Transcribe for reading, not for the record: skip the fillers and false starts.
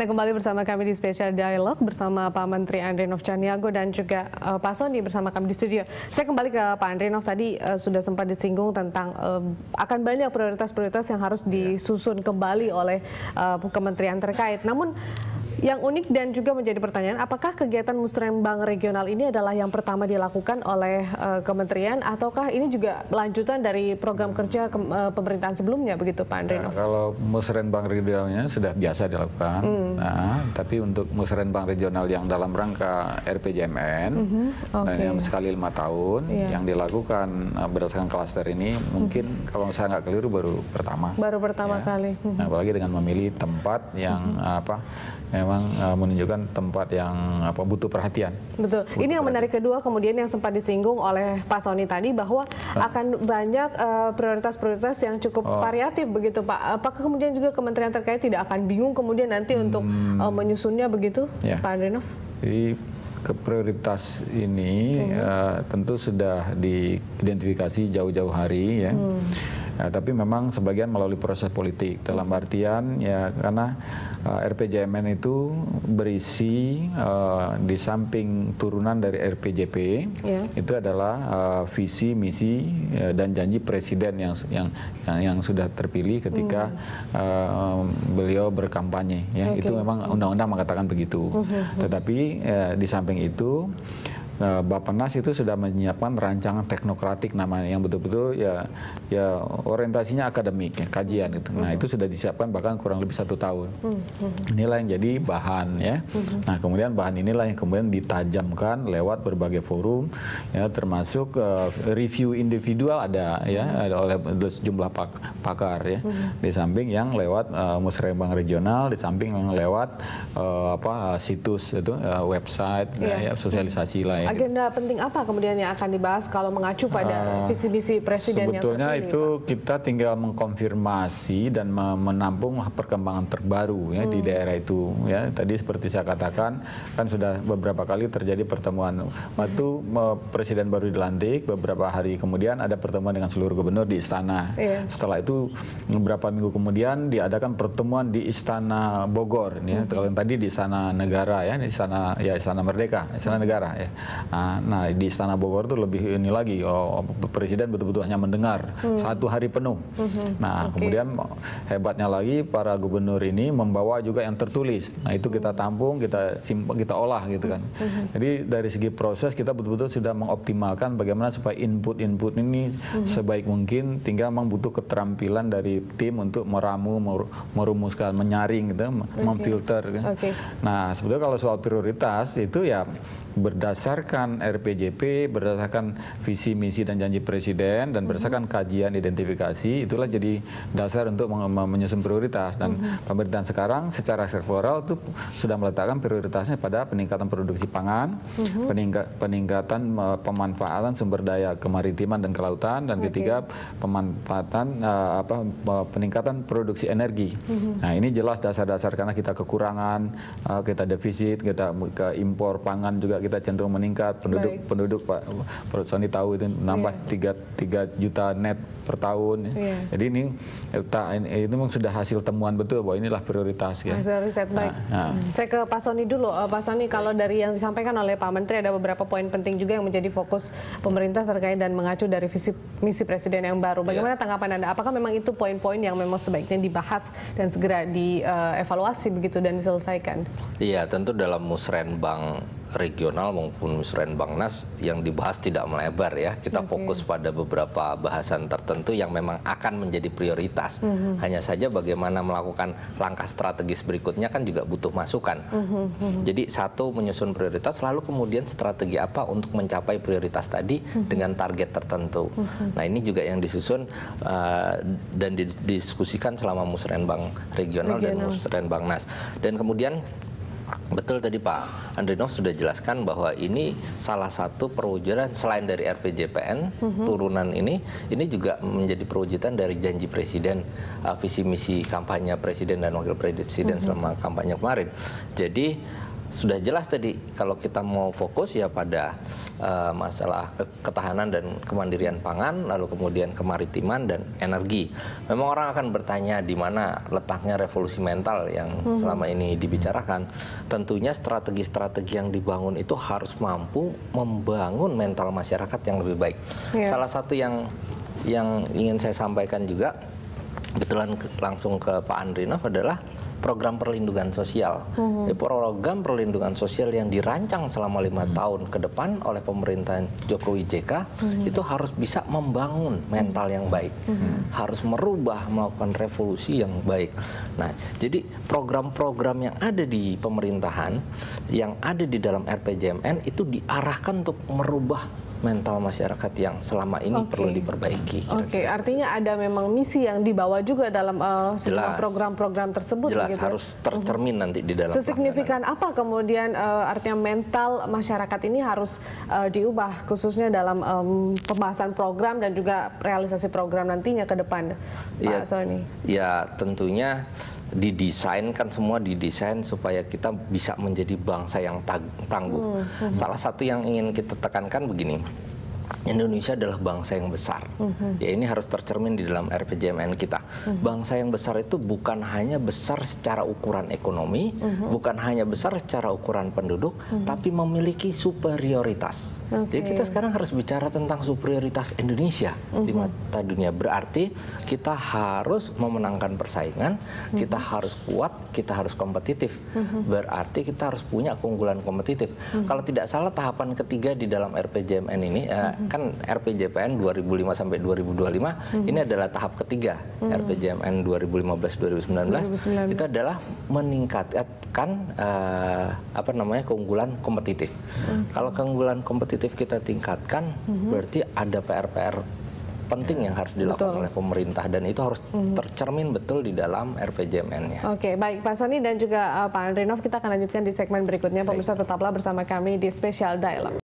Nah, kembali bersama kami di Special Dialog bersama Pak Menteri Andrianov Chaniago dan juga Pak Sony bersama kami di studio. Saya kembali ke Pak Andrianov, tadi sudah sempat disinggung tentang akan banyak prioritas-prioritas yang harus disusun kembali oleh kementerian terkait. Namun yang unik dan juga menjadi pertanyaan, apakah kegiatan musrenbang regional ini adalah yang pertama dilakukan oleh kementerian ataukah ini juga lanjutan dari program kerja pemerintahan sebelumnya, begitu Pak Andrianov? Nah, kalau musrenbang regionalnya sudah biasa dilakukan, nah, tapi untuk musrenbang regional yang dalam rangka RPJMN yang sekali 5 tahun yang dilakukan berdasarkan klaster ini mungkin kalau saya nggak keliru baru pertama kali. Nah, apalagi dengan memilih tempat yang memang menunjukkan tempat yang butuh perhatian. Betul. Ini yang menarik kedua kemudian yang sempat disinggung oleh Pak Sony tadi bahwa akan banyak prioritas-prioritas yang cukup variatif begitu Pak. Apakah kemudian juga kementerian terkait tidak akan bingung kemudian nanti untuk menyusunnya begitu, Pak Andrianov? Jadi prioritas ini tentu sudah diidentifikasi jauh-jauh hari ya. Tapi memang sebagian melalui proses politik dalam artian ya karena RPJMN itu berisi di samping turunan dari RPJP itu adalah visi, misi dan janji presiden yang sudah terpilih ketika beliau berkampanye ya. Itu memang undang-undang mengatakan begitu. Tetapi di samping itu Bappenas itu sudah menyiapkan rancangan teknokratik namanya yang betul-betul ya orientasinya akademik ya, kajian gitu. Nah itu sudah disiapkan bahkan kurang lebih 1 tahun. Inilah yang jadi bahan ya. Nah kemudian bahan inilah yang kemudian ditajamkan lewat berbagai forum ya, termasuk review individual ada ya oleh sejumlah pakar ya. Di samping yang lewat musrenbang regional, di samping yang lewat situs itu website ya, sosialisasi lah ya. Agenda penting apa kemudian yang akan dibahas kalau mengacu pada visi misi presiden yang terpilih? Sebetulnya itu kita tinggal mengkonfirmasi dan menampung perkembangan terbaru ya di daerah itu ya. Tadi seperti saya katakan kan sudah beberapa kali terjadi pertemuan. Waktu presiden baru dilantik, beberapa hari kemudian ada pertemuan dengan seluruh gubernur di istana. Setelah itu beberapa minggu kemudian diadakan pertemuan di Istana Bogor ya. Kalau yang tadi di Istana Negara ya, di Istana Merdeka, Istana Negara ya. Nah di Istana Bogor itu lebih ini lagi, presiden betul-betul hanya mendengar 1 hari penuh. Nah kemudian hebatnya lagi para gubernur ini membawa juga yang tertulis. Nah itu kita tampung, kita simpan, kita olah gitu kan. Jadi dari segi proses kita betul-betul sudah mengoptimalkan bagaimana supaya input-input ini sebaik mungkin. Tinggal memang butuh keterampilan dari tim untuk meramu, merumuskan, menyaring gitu, memfilter. Kan. Nah sebetulnya kalau soal prioritas itu ya berdasarkan RPJP, berdasarkan visi, misi, dan janji presiden, dan berdasarkan kajian identifikasi, itulah jadi dasar untuk menyusun prioritas. Dan pemerintahan sekarang secara sektoral itu sudah meletakkan prioritasnya pada peningkatan produksi pangan, peningkatan pemanfaatan sumber daya kemaritiman dan kelautan, dan ketiga pemanfaatan peningkatan produksi energi. Nah ini jelas dasar-dasar karena kita kekurangan, kita defisit, kita ke impor pangan juga kita cenderung meningkat, penduduk Pak Sony tahu itu nambah 3 juta net per tahun. Jadi ini memang sudah hasil temuan betul bahwa inilah prioritas. Ya. Hasil riset baik. Saya ke Pak Sony dulu. Pak Sony, kalau dari yang disampaikan oleh Pak Menteri ada beberapa poin penting juga yang menjadi fokus pemerintah terkait dan mengacu dari visi misi presiden yang baru. Bagaimana tanggapan Anda? Apakah memang itu poin-poin yang memang sebaiknya dibahas dan segera dievaluasi begitu dan diselesaikan? Iya, tentu dalam musrenbang regional maupun musrenbangnas yang dibahas tidak melebar ya. Kita fokus pada beberapa bahasan tertentu yang memang akan menjadi prioritas. Hanya saja bagaimana melakukan langkah strategis berikutnya kan juga butuh masukan. Jadi satu menyusun prioritas, lalu kemudian strategi apa untuk mencapai prioritas tadi dengan target tertentu. Nah ini juga yang disusun dan didiskusikan selama musrenbang regional dan musrenbangnas. Dan kemudian betul tadi Pak Andrianov sudah jelaskan bahwa ini salah satu perwujudan selain dari RPJPN turunan ini juga menjadi perwujudan dari janji presiden, visi misi kampanye presiden dan wakil presiden selama kampanye kemarin. Jadi sudah jelas tadi kalau kita mau fokus ya pada masalah ketahanan dan kemandirian pangan, lalu kemudian kemaritiman dan energi. Memang orang akan bertanya di mana letaknya revolusi mental yang selama ini dibicarakan. Tentunya strategi-strategi yang dibangun itu harus mampu membangun mental masyarakat yang lebih baik. Salah satu yang ingin saya sampaikan juga, kebetulan langsung ke Pak Andrinov, adalah program perlindungan sosial. Program perlindungan sosial yang dirancang selama 5 tahun ke depan oleh pemerintahan Jokowi JK itu harus bisa membangun mental yang baik, harus melakukan revolusi yang baik. Nah, jadi program-program yang ada di pemerintahan, yang ada di dalam RPJMN itu diarahkan untuk merubah mental masyarakat yang selama ini perlu diperbaiki. Oke, artinya ada memang misi yang dibawa juga dalam semua program-program tersebut. Jelas, gitu. harus tercermin nanti di dalam Sesignifikan apa kemudian artinya mental masyarakat ini harus diubah, khususnya dalam pembahasan program dan juga realisasi program nantinya ke depan, Pak Sony? Ya, tentunya didesain, kan semua didesain supaya kita bisa menjadi bangsa yang tangguh. Salah satu yang ingin kita tekankan begini, Indonesia adalah bangsa yang besar. Ya, ini harus tercermin di dalam RPJMN kita. Bangsa yang besar itu bukan hanya besar secara ukuran ekonomi, bukan hanya besar secara ukuran penduduk, tapi memiliki superioritas. Jadi kita sekarang harus bicara tentang superioritas Indonesia di mata dunia. Berarti kita harus memenangkan persaingan, kita harus kuat, kita harus kompetitif. Berarti kita harus punya keunggulan kompetitif. Kalau tidak salah, tahapan ketiga di dalam RPJMN ini, kan RPJPN 2005 sampai 2025 ini adalah tahap ketiga. RPJMN 2015-2019 itu adalah meningkatkan keunggulan kompetitif. Kalau keunggulan kompetitif kita tingkatkan, berarti ada PR-PR penting yang harus dilakukan oleh pemerintah, dan itu harus tercermin betul di dalam RPJMN-nya. Oke, baik Pak Sony dan juga Pak Andrinov, kita akan lanjutkan di segmen berikutnya. Pemirsa, tetaplah bersama kami di Special Dialogue.